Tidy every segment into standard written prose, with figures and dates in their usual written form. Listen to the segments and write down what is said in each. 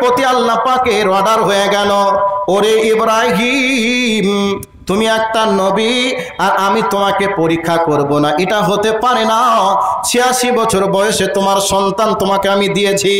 প্রতি আল্লাহ পাকের অর্ডার হয়ে গেল, ওরে ইব্রাহিম তুমি একটা নবী আর আমি তোমাকে পরীক্ষা করব না, এটা হতে পারে না। 86 বছর বয়সে তোমার সন্তান তোমাকে আমি দিয়েছি,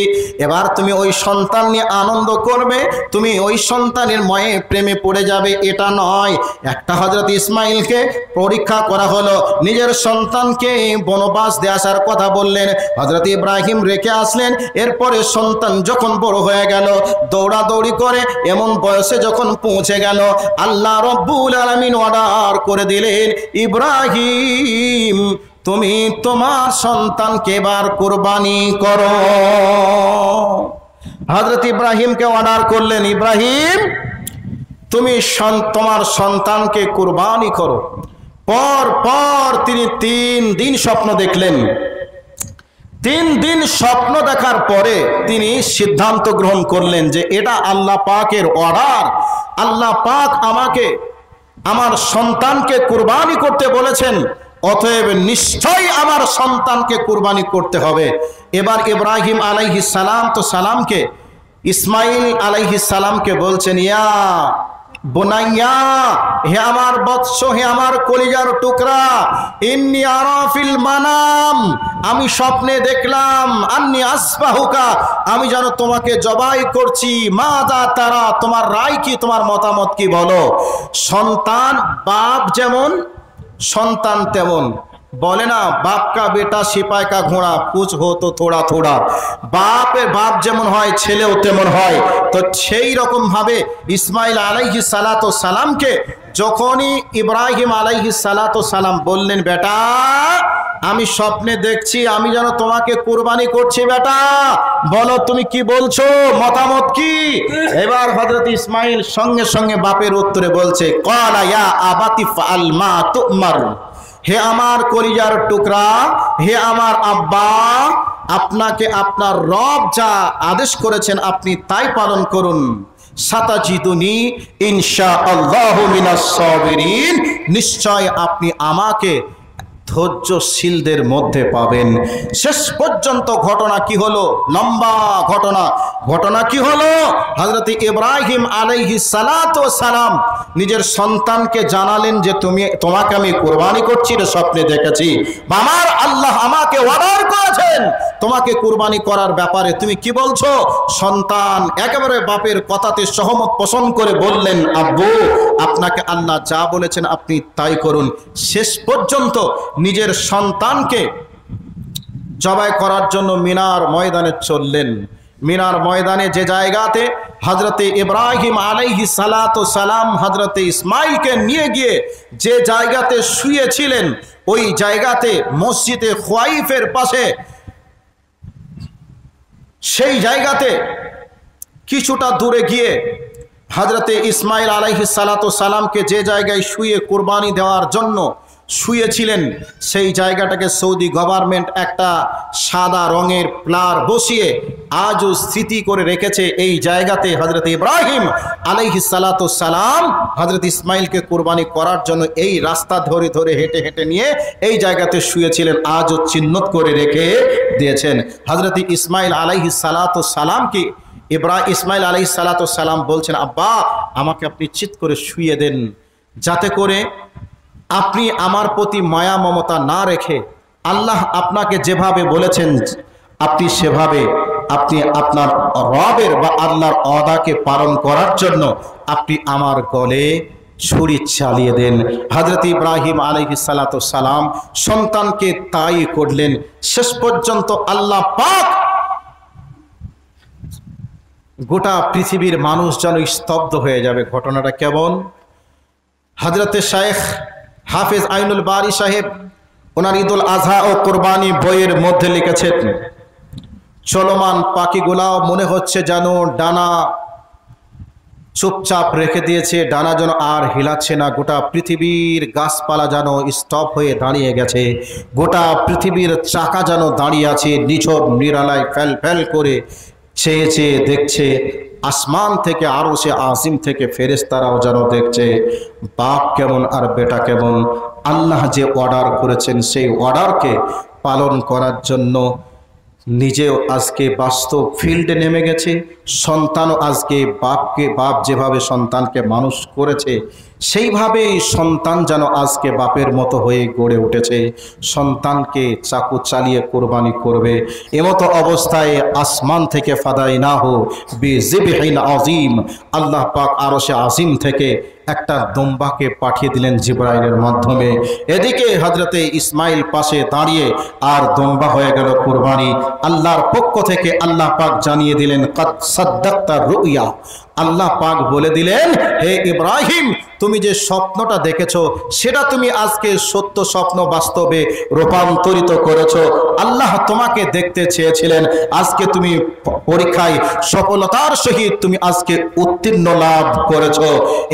এবার তুমি ওই সন্তান নিয়ে আনন্দ করবে, তুমি ওই সন্তানের ময়ে প্রেমে পড়ে যাবে, এটা নয়। একটা হযরত ইসমাইলকে পরীক্ষা করা হলো, নিজের সন্তানকে বনবাস দিয়ে আসার কথা বললেন, হযরত ইব্রাহিম রেখে আসলেন। এরপরে সন্তান যখন বড় হয়ে গেল, দৌড়াদৌড়ি করে এমন বয়সে যখন পৌঁছে গেল, আল্লাহ রব্বুল আলামিন অর্ডার করে দিলেন, ইব্রাহিম তুমি তোমার সন্তানকে এবার কুরবানি করো। হযরত ইব্রাহিমকে অর্ডার করলেন, ইব্রাহিম তুমি তোমার সন্তানকে কুরবানি করো। পর তিনি 3 দিন স্বপ্ন দেখলেন। 3 দিন স্বপ্ন দেখার পরে তিনি সিদ্ধান্ত গ্রহণ করলেন যে এটা আল্লাহ পাকের অর্ডার, আল্লাহ পাক আমাকে আমার সন্তানকে কুরবানি করতে বলেছেন, অতএব নিশ্চয়ই আমার সন্তানকে কুরবানি করতে হবে। এবার ইব্রাহিম আলাইহিস সালাম তো সালামকে ইসমাইল আলাইহিস সালামকে বলছেন, ইয়া বুনাইয়া, হে আমার বৎস, হে আমার কলিজার টুকরা, ইন্নী আরা ফিল মানাম, আমি স্বপ্নে দেখলাম, আন্নী আসবাহুকা, আমি যেন তোমাকে জবাই করছি, মাযা তারা, তোমার রায় কি, তোমার মতামত কি বলো। সন্তান বাপ যেমন সন্তান তেমন, বলে না বাপ কা বেটা সিপাই কা ঘোড়া, কুছ হো তো থোড়া থোড়া, বাপের বাপ যেমন হয় ছেলেও তেমন হয়। তো সেই রকম ভাবে ইসমাইল আলাইহিস সালাতু সালামকে যখনই ইব্রাহিম আলাইহিস সালাতু সালাম বললেন, বেটা আমি স্বপ্নে দেখছি আমি যেন তোমাকে কুরবানি করছি, বেটা বলো তুমি কি বলছো, মতামত কি। এবার হযরত ইসমাইল সঙ্গে সঙ্গে বাপের উত্তরে বলছে, ক্বালা ইয়া আবাতি ফাআল মা তুমার, হে আমার কলিজার টুকরা, হে আমার আব্বা, আপনাকে আপনার রব যা আদেশ করেছেন আপনি তাই পালন করুন। সাতাজিদুনি ইনশাআল্লাহু মিনাস সাবিরিন, নিশ্চয় আপনি আমাকে ধৈর্যশীলদের মধ্যে পাবেন। শেষ পর্যন্ত ঘটনা কি হলো, লম্বা ঘটনা কি হলো, হযরত ইব্রাহিম আলাইহিস সালাতু সালাম নিজের সন্তানকে জানালেন যে তোমাকে আমি কুরবানি করছি, রে স্বপ্নে দেখেছি, আমার আল্লাহ আমাকে অর্ডার করেছেন তোমাকে কুরবানি করার ব্যাপারে, তুমি কি বলছো। সন্তান একেবারে বাপের কথাতে সহমত পোষণ করে বললেন, আব্বু আপনাকে আল্লাহ যা বলেছেন আপনি তাই করুন। শেষ পর্যন্ত নিজের সন্তানকে জবাই করার জন্য মিনার ময়দানে চললেন। মিনার ময়দানে যে জায়গাতে হযরতে ইব্রাহিম আলাইহিস সালাতু সালাম হযরতে ইসমাইলকে নিয়ে গিয়ে যে জায়গাতে শুয়েছিলেন, ওই জায়গাতে মসজিদে খুয়াইফের পাশে, সেই জায়গাতে কিছুটা দূরে গিয়ে হযরতে ইসমাইল আলাইহিস সালাতু সালামকে যে জায়গায় শুয়ে কুরবানি দেওয়ার জন্য শুয়েছিলেন, সেই জায়গাটাকে সৌদি গভর্নমেন্ট একটা সাদা রঙের প্লার বসিয়ে আজও স্মৃতি করে রেখেছে। এই জায়গাতে হযরত ইব্রাহিম আলাইহিস সালাতু সালাম হযরত ইসমাইলকে কুরবানি করার জন্য এই রাস্তা ধরে ধরে হেঁটে হেঁটে নিয়ে এই জায়গাতে শুয়েছিলেন, আজও চিহ্নিত করে রেখে দিয়েছেন। হযরত ইসমাইল আলাইহিস সালাতু সালামকে ইসমাইল আলাইহিস সালাতু সালাম বলছেন, আব্বা আমাকে আপনি চিৎ করে শুয়ে দেন, যাতে করে আপনি আমার প্রতি মায়া মমতা না রেখে আল্লাহ আপনাকে যেভাবে বলেছেন আপনি সেভাবে আপনি আপনার রবের বা আল্লাহর ওয়াদাকে পালন করার জন্য আপনি আমার গলে ছুরি চালিয়ে দেন। হযরত ইব্রাহিম আলাইহিস সালাতু সালাম সন্তানকে তাই করলেন। শেষ পর্যন্ত আল্লাহ পাক গোটা পৃথিবীর মানুষ যেন স্তব্ধ হয়ে যাবে। ঘটনাটা কেমন, হযরতে শাইখ হাফেজ আইনুল বারি সাহেব ওনার ঈদুল আজহা ও কুরবানি বইয়ের মধ্যে লিখেছেন, চলমান পাখিগুলাও মনে হচ্ছে যেন ডানা চুপচাপ রেখে দিয়েছে, ডানা যেন আর হিলাচ্ছে না। গোটা পৃথিবীর গাছপালা যেন স্তব হয়ে দাঁড়িয়ে গেছে, গোটা পৃথিবীর চাকা যেন দাঁড়িয়ে আছে নিছক নিরালায় ফেল ফেল করে চেয়ে চেয়ে দেখছে। আসমান থেকে আরশে আজিম থেকে ফেরেশতারাও যেন দেখছে। বাপ কেমন আর বেটা কেমন, আল্লাহ যে অর্ডার করেছেন সেই অর্ডারকে পালন করার জন্য নিজেও আজকে বাস্তব ফিল্ডে নেমে গেছে, সন্তানও আজকে বাপ যেভাবে সন্তানকে মানুষ করেছে সেইভাবেই সন্তান যেন আজকে বাপের মতো হয়ে গড়ে উঠেছে, সন্তানকে চাকু চালিয়ে কোরবানি করবে। এমতো অবস্থায় আসমান থেকে ফাদাইনাহু বিযিবহিন আযীম, আল্লাহ পাক আরশে আজিম থেকে একটা দম্বাকে পাঠিয়ে দিলেন জিবরাইলের মাধ্যমে। এদিকে হযরতে ইসমাইল পাশে দাঁড়িয়ে, আর দম্বা হয়ে গেল কুরবানি। আল্লাহর পক্ষ থেকে আল্লাহ পাক জানিয়ে দিলেন কাদ সাদ্দাকতা রুইয়া। আল্লাহ পাক বলে দিলেন, হে ইব্রাহিম, তুমি যে স্বপ্নটা দেখেছো সেটা তুমি আজকে সত্য স্বপ্ন বাস্তবে রূপান্তরিত করেছো। আল্লাহ তোমাকে দেখতে চেয়েছিলেন, আজকে তুমি পরীক্ষায় সফলতার সহিত তুমি আজকে উত্তীর্ণ লাভ করেছো।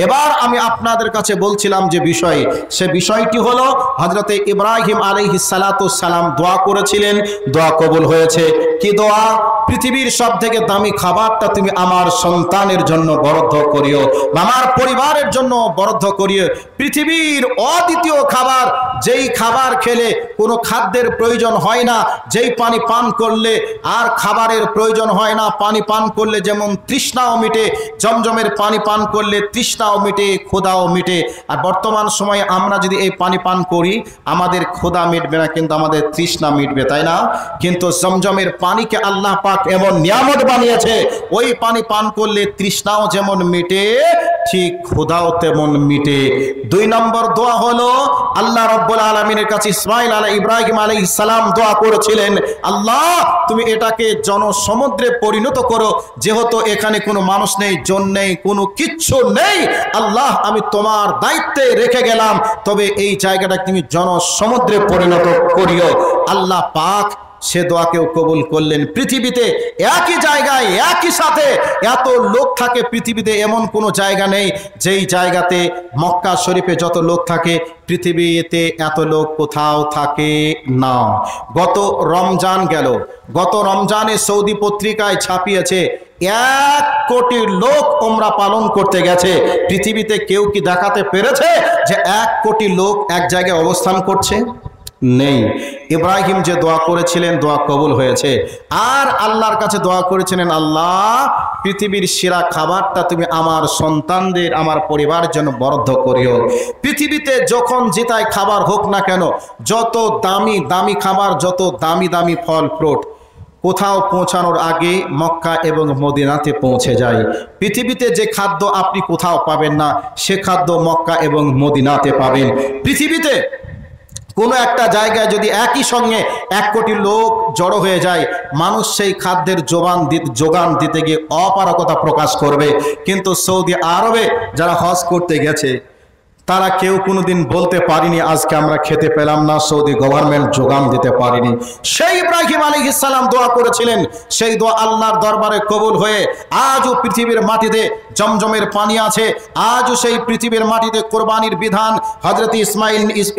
এবার আমি আপনাদের কাছে বলছিলাম যে বিষয়, সে বিষয়টি হলো হযরতে ইব্রাহিম আলাইহিস সালাতু সালাম দোয়া করেছিলেন, দোয়া কবুল হয়েছে। কি দোয়া? পৃথিবীর সবথেকে দামি খাবারটা তুমি আমার সন্তানের জন্য বরাদ্দ করিও, আমার পরিবারের জন্য বরাদ্দ করিও। পৃথিবীর অদ্বিতীয় খাবার, যেই খাবার খেলে কোনো খাদ্যের প্রয়োজন হয় না, যেই পানি পান করলে আর খাবারের প্রয়োজন হয় না, পানি পান করলে যেমন তৃষ্ণাও মিটে, জমজমের পানি পান করলে তৃষ্ণাও মিটে, ক্ষুধাও মিটে। আর বর্তমান সময়ে আমরা যদি এই পানি পান করি আমাদের ক্ষুধা মিটবে না, কিন্তু আমাদের তৃষ্ণা মিটবে, তাই না? কিন্তু জমজমের পানিকে আল্লাহ পাক এমন নিয়ামত বানিয়েছে, ওই পানি পান করলে তৃষ্ণাও যেমন মিটে ঠিক ক্ষুধাও তেমন মিটে। 2 নম্বর দোয়া হলো আল্লাহ রাব্বুল আলামিনের কাছে ইব্রাহিম আলাইহিস সালাম দোয়া করেছিলেন, আল্লাহ তুমি এটাকে জনসমুদ্রে পরিণত করো, যেহেতু এখানে কোনো মানুষ নেই, জন নেই, কোনো কিচ্ছু নেই। আল্লাহ আমি তোমার দায়িত্বে রেখে গেলাম, তবে এই জায়গাটা তুমি জনসমুদ্রে পরিণত করিও। আল্লাহ পাক সে দোয়াকেও কবুল করলেন। পৃথিবীতে একই জায়গায় একই সাথে এত লোক থাকে, পৃথিবীতে এমন কোনো জায়গা নেই যেই জায়গাতে মক্কা শরীফে যত লোক থাকে পৃথিবীতে এত লোক কোথাও থাকে না। গত রমজান গেল, গত রমজানে সৌদি পত্রিকায় ছাপিয়েছে 1 কোটি লোক উমরা পালন করতে গেছে। পৃথিবীতে কেউ কি দেখাতে পেরেছে যে 1 কোটি লোক এক জায়গায় অবস্থান করছে? নেই। ইব্রাহিম যে দোয়া করেছিলেন দোয়া কবুল হয়েছে। আর আল্লাহর কাছে দোয়া করেছিলেন, আল্লাহ পৃথিবীর সেরা খাবারটা তুমি আমার সন্তানদের, আমার পরিবারের জন্য বরাদ্দ করিও। পৃথিবীতে যখন যেটাই খাবার হোক না কেন, যত দামি দামি খাবার, যত দামি দামি ফল ফ্রুট কোথাও পৌঁছানোর আগে মক্কা এবং মদিনাতে পৌঁছে যায়। পৃথিবীতে যে খাদ্য আপনি কোথাও পাবেন না, সে খাদ্য মক্কা এবং মদিনাতে পাবেন। পৃথিবীতে কোনো একটা জায়গায় যদি একই সঙ্গে 1 কোটি লোক জড়ো হয়ে যায়, মানুষ সেই খাদ্যের যোগান দিতে গিয়ে অপারগতা প্রকাশ করবে। কিন্তু সৌদি আরবে যারা হজ করতে গেছে তারা কেউ কোনোদিন বলতে পারিনি আজকে আমরা খেতে পেলাম না, সৌদি গভর্নমেন্ট যোগান দিতে পারিনি। সেই ইব্রাহিম আলাইহিস সালাম দোয়া করেছিলেন, সেই দোয়া আল্লাহর দরবারে কবুল হয়ে আজও পৃথিবীর মাটিতে জমজমের পানি আছে। আজও সেই পৃথিবীর মাটিতে কোরবানির বিধান হযরত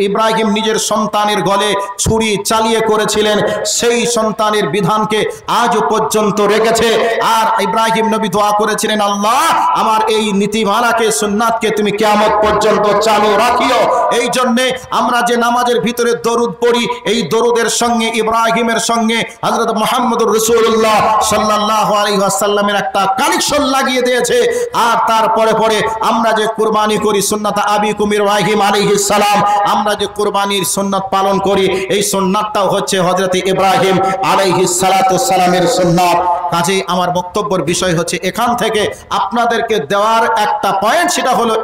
ইব্রাহিম নিজের সন্তানের গলে ছুরি চালিয়ে করেছিলেন, সেই সন্তানের বিধানকে আজও পর্যন্ত রেখেছে। আর ইব্রাহিম নবী দোয়া করেছিলেন, আল্লাহ আমার এই নীতিমালাকে, সুন্নাতকে তুমি কিয়ামত পর্যন্ত চালু রাখিও। এই জন্যে আমরা যে নামাজের ভিতরে দরুদ পড়ি, এই দরুদের সঙ্গে ইব্রাহিমের সঙ্গে হযরত মুহাম্মদুর রাসূলুল্লাহ সাল্লাল্লাহু আলাইহি ওয়াসাল্লামের একটা কানেকশন লাগিয়ে দিয়েছে। আর তারপরে পরে আমরা যে কুরবানি করি, সুন্নাত আবিকুম ইব্রাহিম আলাইহিস সালাম, আমরা যে কুরবানির সুন্নাত পালন করি, এই সুন্নাতটাও হচ্ছে হযরত ইব্রাহিম আলাইহিস সালাতু সালামের সুন্নাত। কাজেই আমার বক্তব্যের বিষয় হচ্ছে এখান থেকে আপনাদেরকে দেওয়ার একটা পয়েন্ট, সেটা হলো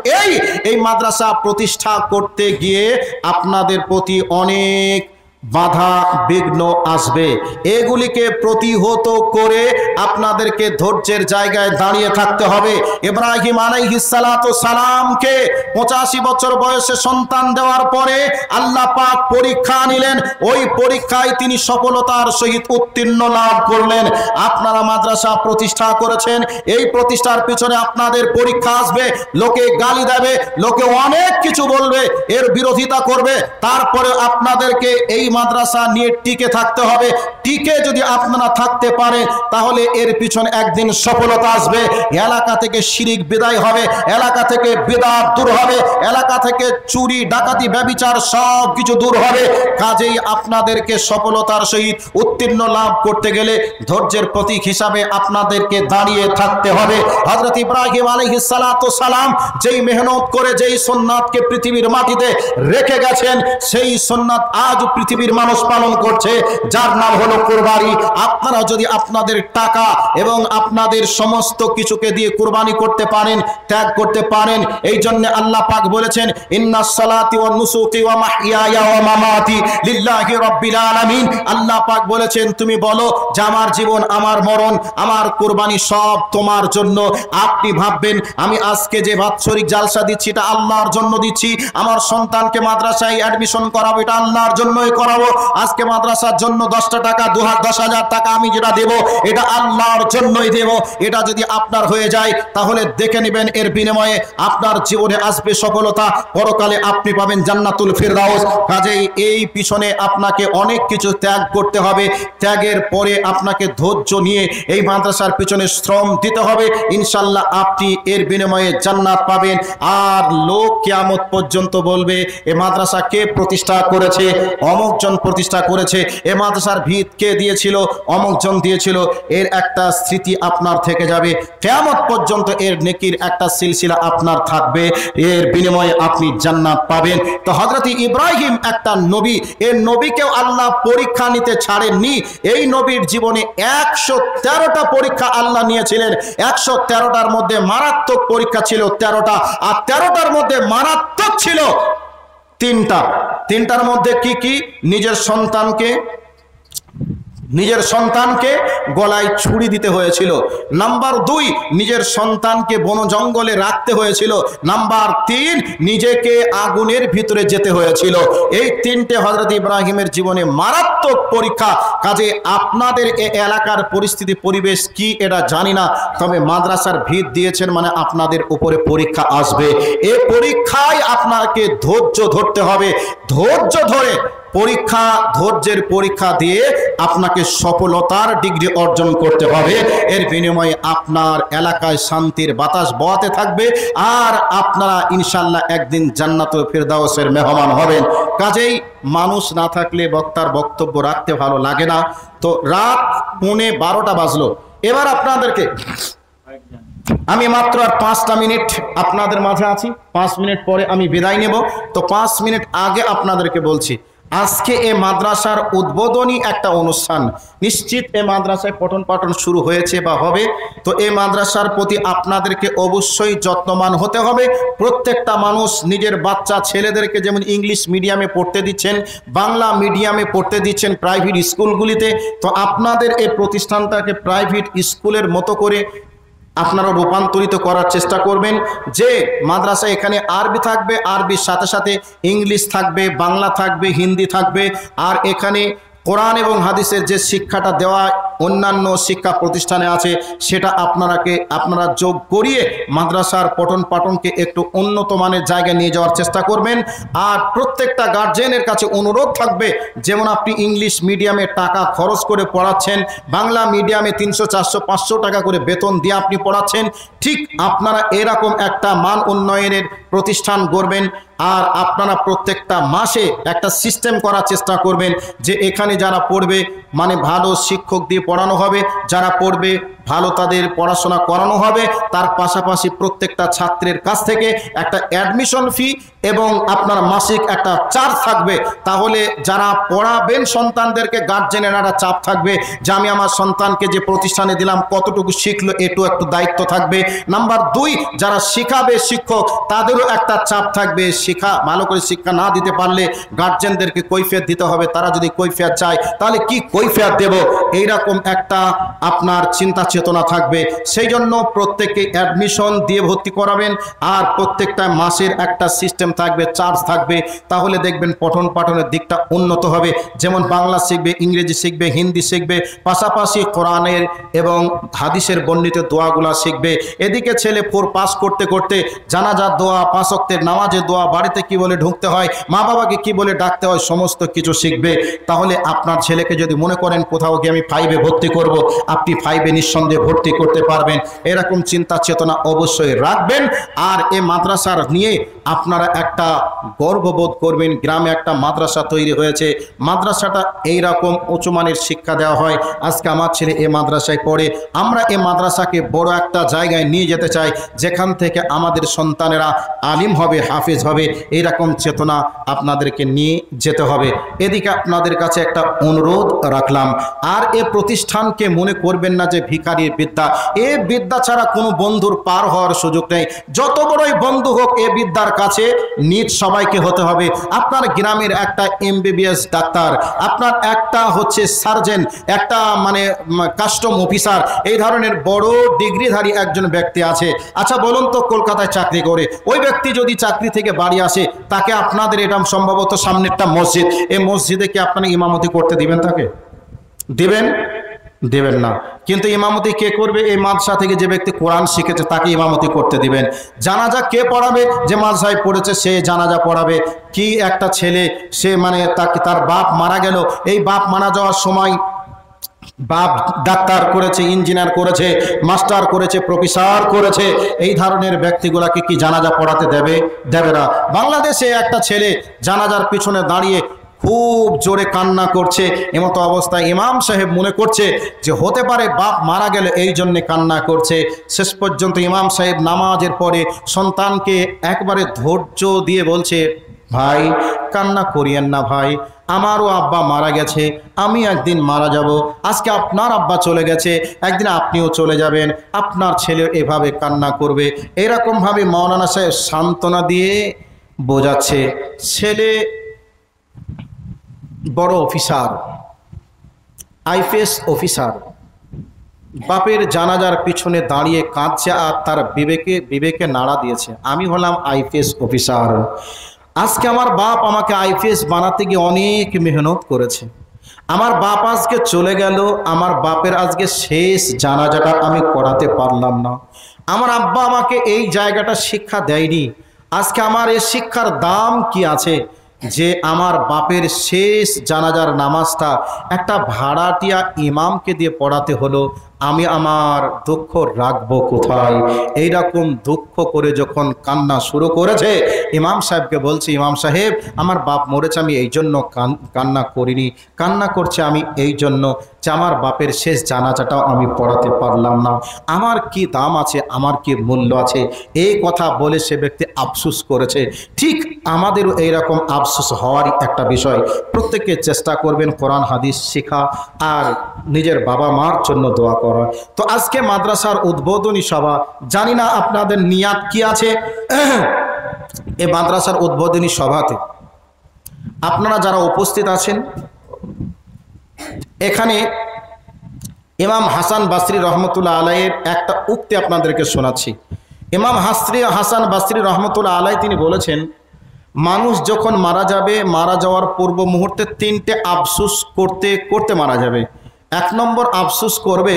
এই মাদ্রাসা প্রতিষ্ঠা করতে গিয়ে আপনাদের প্রতি অনেক বাধা বিঘ্ন আসবে। এগুলিকে প্রতিহত করে আপনাদেরকে ধৈর্যের জায়গায় দাঁড়িয়ে থাকতে হবে। ইব্রাহিম আলাইহিস সালাতু সালামকে 85 বছর বয়সে সন্তান দেওয়ার পরে আল্লাহ পাক পরীক্ষা নিলেন, ওই পরীক্ষায় তিনি সফলতার সহিত উত্তীর্ণ লাভ করলেন। আপনারা মাদ্রাসা প্রতিষ্ঠা করেছেন, এই প্রতিষ্ঠার পিছনে আপনাদের পরীক্ষা আসবে, লোকে গালি দেবে, লোকে অনেক কিছু বলবে, এর বিরোধিতা করবে, তারপরে আপনাদেরকে এই মাদ্রাসা নিয়ে টিকে থাকতে হবে। টিকে যদি আপনারা থাকতে পারেন তাহলে এর পিছনে একদিন সফলতা আসবে। এলাকা থেকে শিরিক বিদায় হবে, এলাকা থেকে বিদআত দূর হবে, এলাকা থেকে চুরি ডাকাতি ব্যভিচার সব কিছু দূর হবে। কাজেই আপনাদেরকে সফলতার সহিত উত্তীর্ণ লাভ করতে গেলে ধৈর্যের প্রতীক হিসাবে আপনাদেরকে দাঁড়িয়ে থাকতে হবে। হযরত ইব্রাহিম আলাইহিস সালাতু সালাম যেই মেহনত করে যেই সুন্নাতকে পৃথিবীর মাটিতে রেখে গেছেন, সেই সুন্নাত আজ পৃথিবীর মানুষ পালন করছে, যার নাম হলো কুরবানি। আপনারা যদি আপনাদের টাকা এবং আপনাদের সমস্ত কিছুকে দিয়ে কুরবানি করতে পারেন, ত্যাগ করতে পারেন, এই জন্য আল্লাহ পাক বলেছেন ইন্নাস সালাতি ওয়ান নুসুকি ওয়া মাহইয়ায়া ওয়া মামাতি লিল্লাহি রাব্বিল আলামিন। আল্লাহ পাক বলেছেন তুমি বলো যে আমার জীবন, আমার মরণ, আমার কুরবানি সব তোমার জন্য। আপনি ভাববেন আমি আজকে যে বাৎসরিক জালসা দিচ্ছি এটা আল্লাহর জন্য দিচ্ছি, আমার সন্তানকে মাদ্রাসায় অ্যাডমিশন করাবো এটা আল্লাহর জন্যই করাবো, আজকে মাদ্রাসার জন্য 10টা টাকা 10,000 টাকা আমি যেটা দেব এটা আল্লাহর জন্যই দেব। এটা যদি আপনার হয়ে যায় তাহলে দেখে নেবেন এর বিনিময়ে আপনার জীবনে আসবে সফলতা, পরকালে আপনি পাবেন জান্নাতুল ফিরদাউস। কাজেই এই পিছনে আপনাকে অনেক কিছু ত্যাগ করতে হবে, ত্যাগের পরে আপনাকে ধৈর্য নিয়ে এই মাদ্রাসার পিছনে শ্রম দিতে হবে। ইনশাল্লাহ আপনি এর বিনিময়ে জান্নাত পাবেন। আর লোক কিয়ামত পর্যন্ত বলবে এ মাদ্রাসা কে প্রতিষ্ঠা করেছে, অমুকজন প্রতিষ্ঠা করেছে, এ মাদ্রাসার ভিত কে দিয়েছিল, অমুকজন দিয়েছিল। এর একটা স্মৃতি আপনার থেকে যাবে, কিয়ামত পর্যন্ত এর নেকির একটা সিলসিলা আপনার থাকবে, এর বিনিময়ে আপনি জান্নাত পাবেন। তো হযরত ইব্রাহিম একটা নবী, এর নবীকেও আল্লাহ পরীক্ষা নিতে ছাড়েননি। এই নবীর জীবনে 113টা পরীক্ষা আল্লাহ নিয়েছিলেন। 113টার মধ্যে মারাত্মক পরীক্ষা ছিল 13টা, আর 13টার মধ্যে মারাত্মক ছিল 3টা। 3টার মধ্যে কি কি? নিজের সন্তানকে গলায় ছুরি দিতে হয়েছিল। নাম্বার 2, নিজের সন্তানকে বন জঙ্গলে রাখতে হয়েছিল। নাম্বার 3, নিজেকে আগুনের ভিতরে যেতে হয়েছিল। এই 3টে হযরত ইব্রাহিমের জীবনে মারাত্মক পরীক্ষা। কাজে আপনাদের এই এলাকার পরিস্থিতি পরিবেশ কি এটা জানি না, তবে মাদ্রাসার ভিত দিয়েছেন মানে আপনাদের উপরে পরীক্ষা আসবে। এই পরীক্ষায় আপনাকে ধৈর্য ধরতে হবে। ধৈর্য ধরে ধৈর্যের পরীক্ষা দিয়ে আপনাকে সফলতার ডিগ্রি অর্জন করতে হবে। এর বিনিময়ে আপনার এলাকায় শান্তির বাতাস বওয়াতে থাকবে, আর আপনারা ইনশাল্লাহ একদিন জান্নাতুল ফিরদাউসের মেহমান হবেন। কাজেই মানুষ না থাকলে বক্তার বক্তব্য রাখতে ভালো লাগে না। তো রাত 11:15 বাজলো। এবার আপনাদেরকে আমি মাত্র আর 5টা মিনিট আপনাদের মাঝে আছি। 5 মিনিট পরে আমি বিদায় নেব। তো 5 মিনিট আগে আপনাদেরকে বলছি, আজকে এ মাদ্রাসার উদ্বোধনী একটা অনুষ্ঠান। নিশ্চিত এ মাদ্রাসায় পঠন পাঠন শুরু হয়েছে বা হবে। তো এই মাদ্রাসার প্রতি আপনাদেরকে অবশ্যই যত্নবান হতে হবে। প্রত্যেকটা মানুষ নিজের বাচ্চা ছেলেদেরকে যেমন ইংলিশ মিডিয়ামে পড়তে দিচ্ছেন, বাংলা মিডিয়ামে পড়তে দিচ্ছেন প্রাইভেট স্কুলগুলিতে, তো আপনাদের এই প্রতিষ্ঠানটাকে প্রাইভেট স্কুলের মতো করে আপনারা রূপান্তরিত করার চেষ্টা করবেন। যে মাদ্রাসা এখানে আরবি থাকবে, আরবির সাথে সাথে ইংলিশ থাকবে, বাংলা থাকবে, হিন্দি থাকবে, আর এখানে কোরআন এবং হাদিসের যে শিক্ষাটা দেওয়া অন্যান্য শিক্ষা প্রতিষ্ঠানে আছে সেটা আপনারা যোগ করিয়ে মাদ্রাসার পঠন পাঠনকে একটু উন্নত মানের জায়গায় নিয়ে যাওয়ার চেষ্টা করবেন। আর প্রত্যেকটা গার্জিয়ানের কাছে অনুরোধ থাকবে, যেমন আপনি ইংলিশ মিডিয়ামে টাকা খরচ করে পড়াচ্ছেন, বাংলা মিডিয়ামে 300, 400, 500 টাকা করে বেতন দিয়ে আপনি পড়াচ্ছেন, ঠিক আপনারা এরকম একটা মান উন্নয়নের প্রতিষ্ঠান গড়বেন। আর আপনারা প্রত্যেকটা মাসে একটা সিস্টেম করার চেষ্টা করবেন যে এখানে যারা পড়বে মানে ভালো শিক্ষক দিয়ে পড়ানো হবে, যারা পড়বে ভালো তাদের পড়াশোনা করানো হবে, তার পাশাপাশি প্রত্যেকটা ছাত্রের কাছ থেকে একটা অ্যাডমিশন ফি এবং আপনার মাসিক একটা চার্জ থাকবে। তাহলে যারা পড়াবেন সন্তানদেরকে গার্জেনের একটা চাপ থাকবে যে আমি আমার সন্তানকে যে প্রতিষ্ঠানে দিলাম কতটুকু শিখলো, এটু একটু দায়িত্ব থাকবে। নাম্বার 2, যারা শিখাবে শিক্ষক তাদেরও একটা চাপ থাকবে। ভালো করে শিক্ষা না দিতে পারলে গার্জেনদেরকে কৈফিয়ত দিতে হবে। তারা যদি কৈফিয়ত চায় তাহলে কি কৈফিয়ত দেব, এইরকম একটা আপনার চিন্তা চেতনা থাকবে। সেই জন্য প্রত্যেককে অ্যাডমিশন দিয়ে ভর্তি করাবেন, আর প্রত্যেকটা মাসের একটা সিস্টেম থাকবে, চার্জ থাকবে। তাহলে দেখবেন পঠন পাঠনের দিকটা উন্নত হবে। যেমন বাংলা শিখবে, ইংরেজি শিখবে, হিন্দি শিখবে, পাশাপাশি কোরআনের এবং হাদিসের বর্ণিত দোয়াগুলা শিখবে। এদিকে ছেলে 4 পাস করতে করতে জানাজার দোয়া, 5 ওয়াক্তের নামাজের দোয়া, বাড়িতে কি বলে ঢুকতে হয়, মা বাবাকে কি বলে ডাকতে হয়, সমস্ত কিছু শিখবে। তাহলে আপনার ছেলেকে যদি মনে করেন কোথাও গিয়ে আমি 5-এ ভর্তি করব, আপনি 5-এ নিঃসন্দেহে ভর্তি করতে পারবেন। এরকম চিন্তা চেতনা অবশ্যই রাখবেন। আর এই মাদ্রাসার নিয়ে আপনারা একটা গর্ববোধ করবেন। গ্রামে একটা মাদ্রাসা তৈরি হয়েছে, মাদ্রাসাটা এইরকম উঁচু মানের শিক্ষা দেওয়া হয়। আজকে আমার ছেলে এই মাদ্রাসায় পড়ে। আমরা এই মাদ্রাসাকে বড় একটা জায়গায় নিয়ে যেতে চাই, যেখান থেকে আমাদের সন্তানেরা আলিম হবে, হাফেজ হবে। এইরকম চেতনা আপনাদেরকে নিয়ে যেতে হবে। এদিকে আপনাদের কাছে একটা অনুরোধ রাখলাম, আর এ প্রতিষ্ঠানকে মনে করবেন না যে ভিখারির বিদ্যা। এ বিদ্যা ছাড়া কোনো বন্ধুর পার হওয়ার সুযোগ নেই। যত বড়ই বন্ধু হোক, এ বিদ্যার কাছে নিজ সবাইকে হতে হবে। আপনার গ্রামের একটা MBBS ডাক্তার, আপনার একটা হচ্ছে সার্জেন, একটা মানে কাস্টম অফিসার, এই ধরনের বড় ডিগ্রিধারী একজন ব্যক্তি আছে। আচ্ছা বলুন তো, কলকাতায় চাকরি করে ওই ব্যক্তি যদি চাকরি থেকে বাড়ি আসে, তাকে আপনাদের এটা সম্ভবত সামনেরটা মসজিদ, এই মসজিদে কি আপনারা ইমামতি করতে দিবেন? তাকে দিবেন? দেবেন না। কিন্তু ইমামতি কে করবে? এই মাদ্রাসা থেকে যে ব্যক্তি কোরআন শিখেছে তাকে ইমামতি করতে দিবেন। জানাজা কে পড়াবে? যে মাদ্রাসায় পড়েছে সে জানাজা পড়াবে। কি একটা ছেলে, সে মানে তার বাপ মারা গেল, এই বাপ মারা যাওয়ার সময় বাপ ডাক্তার করেছে, ইঞ্জিনিয়ার করেছে, মাস্টার করেছে, প্রফেসর করেছে, এই ধরনের ব্যক্তিগুলাকে কি জানাজা পড়াতে দেবে? দেবে না। বাংলাদেশে একটা ছেলে জানাজার পিছনে দাঁড়িয়ে খুব জোরে কান্না করছে। এমতো অবস্থায় ইমাম সাহেব মনে করছে যে হতে পারে বাপ মারা গেল, এই জন্যে কান্না করছে। শেষ পর্যন্ত ইমাম সাহেব নামাজের পরে সন্তানকে একবারে ধৈর্য দিয়ে বলছে, ভাই কান্না করিয়েন না ভাই, আমারও আব্বা মারা গেছে, আমি একদিন মারা যাব। আজকে আপনার আব্বা চলে গেছে, একদিন আপনিও চলে যাবেন, আপনার ছেলে এভাবে কান্না করবে। এরকমভাবে মাওলানা সাহেব সান্ত্বনা দিয়ে বোঝাচ্ছে। ছেলে বড় অফিসার, IPS অফিসার, বাপের জানাজার পিছনে দাঁড়িয়ে কাঁদছে আর তার বিবেকে নাড়া দিয়েছে, আমি হলাম IPS অফিসার। আজকে আমার বাপ আমাকে IPS বানাতে গিয়ে অনেক মেহনত করেছে। আমার বাপ আজকে চলে গেল, আমার বাপের আজকে শেষ জানাজাটা আমি করাতে পারলাম না। আমার আব্বা আমাকে এই জায়গাটা শিক্ষা দেয়নি। আজকে আমার এই শিক্ষার দাম কি আছে যে আমার বাপের শেষ জানাজার নামাজটা একটা ভাড়াটিয়া ইমামকে দিয়ে পড়াতে হলো। আমি আমার দুঃখ রাখবো কোথায়? এইরকম দুঃখ করে যখন কান্না শুরু করেছে, ইমাম সাহেবকে বলছি, ইমাম সাহেব আমার বাপ মরেছে, আমি এই জন্য কান্না করিনি, কান্না করছে আমি এই জন্য যে আমার বাপের শেষ জানাজাটাও আমি পড়াতে পারলাম না। আমার কি দাম আছে, আমার কি মূল্য আছে? এই কথা বলে সে ব্যক্তি আফসোস করেছে। ঠিক আমাদেরও এইরকম আফসোস হওয়ারই একটা বিষয়। প্রত্যেকে চেষ্টা করবেন কোরআন হাদিস শেখা আর নিজের বাবা মার জন্য দোয়া করা। তো আজকে মাদ্রাসার উদ্বোধনী সভা, জানি না আপনাদের নিয়াত কি আছে। এই মাদ্রাসার উদ্বোধনী সভাতে আপনারা যারা উপস্থিত আছেন, এখানে ইমাম হাসান বাসরি রহমতুল্লাহ আলাইয়ের একটা উক্তি আপনাদেরকে শোনাচ্ছি। ইমাম হাসান বাসরি রহমতুল্লাহ আলাই তিনি বলেছেন, মানুষ যখন মারা যাবে, মারা যাওয়ার পূর্ব মুহূর্তে 3টে আফসোস করতে করতে মারা যাবে। 1 নম্বর আফসোস করবে,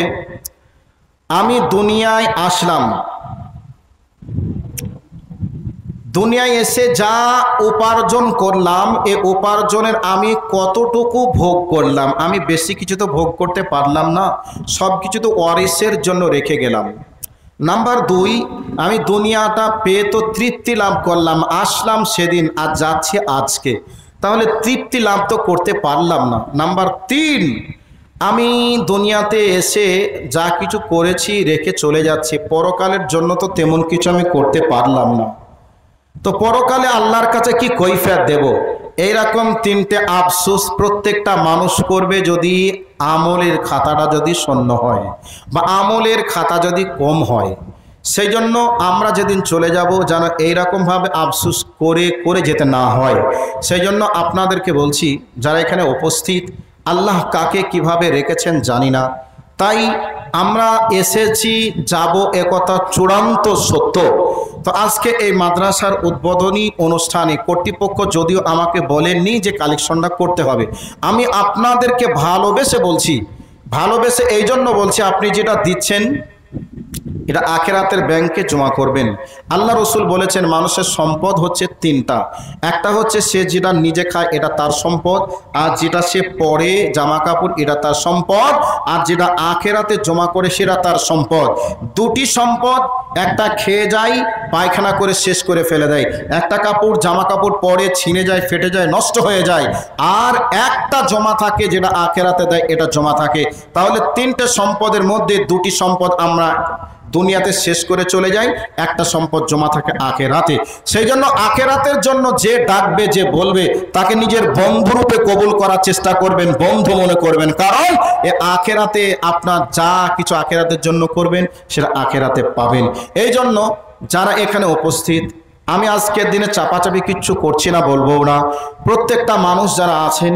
আমি দুনিয়ায় আসলাম, দুনিয়ায় এসে যা উপার্জন করলাম, এ উপার্জনের আমি কতটুকু ভোগ করলাম? আমি বেশি কিছু তো ভোগ করতে পারলাম না, সব কিছু তো ওয়ারিসের জন্য রেখে গেলাম। নাম্বার 2, আমি দুনিয়াটা পেয়ে তো তৃপ্তি লাভ করলাম, আসলাম সেদিন আর যাচ্ছি আজকে, তাহলে তৃপ্তি লাভ তো করতে পারলাম না। নাম্বার 3, আমি দুনিয়াতে এসে যা কিছু করেছি রেখে চলে যাচ্ছি, পরকালের জন্য তো তেমন কিছু আমি করতে পারলাম না, তো পরকালে আল্লাহর কাছে কি কৈফিয়ত দেব? এইরকম 3টে আফসোস প্রত্যেকটা মানুষ করবে যদি আমলের খাতাটা যদি শূন্য হয় বা আমলের খাতা যদি কম হয়। সেই জন্য আমরা যেদিন চলে যাব যেন এইরকমভাবে আফসোস করে করে যেতে না হয়। সেই জন্য আপনাদেরকে বলছি, যারা এখানে উপস্থিত, আল্লাহ কাকে কিভাবে রেখেছেন জানি না, তাই আমরা এসেছি যাব একথা চূড়ান্ত সত্য। তো আজকে এই মাদ্রাসার উদ্বোধনী অনুষ্ঠানে কর্তৃপক্ষ যদিও আমাকে বলেননি যে কালেকশনটা করতে হবে, আমি আপনাদেরকে ভালোবেসে বলছি, ভালোবেসে এই জন্য বলছি, আপনি যেটা দিচ্ছেন এটা আখেরাতের ব্যাংকে জমা করবেন। আল্লাহ রসুল বলেছেন মানুষের সম্পদ হচ্ছে তিনটা, একটা হচ্ছে সে যেটা নিজে খায় এটা তার সম্পদ, আর যেটা সে পরে জামা কাপড় এটা তার সম্পদ, আর যেটা আখেরাতে জমা করে সেটা তার সম্পদ। দুটি সম্পদ, একটা খেয়ে যায় পায়খানা করে শেষ করে ফেলে দেয়, একটা কাপড় জামা কাপড় পরে ছিঁড়ে যায় ফেটে যায় নষ্ট হয়ে যায়, আর একটা জমা থাকে যেটা আখেরাতে দেয় এটা জমা থাকে। তাহলে তিনটে সম্পদের মধ্যে দুটি সম্পদ আমরা দুনিয়াতে শেষ করে চলে যাই, একটা সম্পদ জমা থাকে আখেরাতে। সেই জন্য আখেরাতের জন্য যে ডাকবে যে বলবে তাকে নিজের বন্ধুরূপে কবুল করার চেষ্টা করবেন, বন্ধু মনে করবেন, কারণ এ আখেরাতে আপনার যা কিছু আখেরাতের জন্য করবেন সেটা আখেরাতে পাবেন। এই জন্য যারা এখানে উপস্থিত, আমি আজকের দিনে চাপাচাপি কিচ্ছু করছি না, বলবো না, প্রত্যেকটা মানুষ যারা আছেন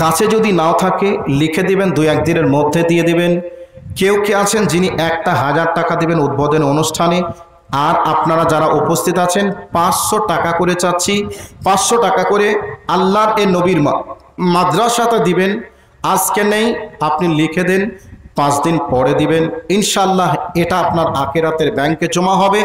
কাছে যদি নাও থাকে লিখে দিবেন, 2-1 দিনের মধ্যে দিয়ে দিবেন। কেউ কে আছেন যিনি 1000 টাকা দিবেন উদ্বোধনী অনুষ্ঠানে, আর আপনারা যারা উপস্থিত আছেন 500 টাকা করে চাচ্ছি, 500 টাকা করে আল্লাহর এ নবীর মাদ্রাসাতে দিবেন। আজকে নেই, আপনি লিখে দেন, 5 দিন পরে দিবেন, ইনশাআল্লাহ এটা আপনার আখিরাতের ব্যাংকে জমা হবে।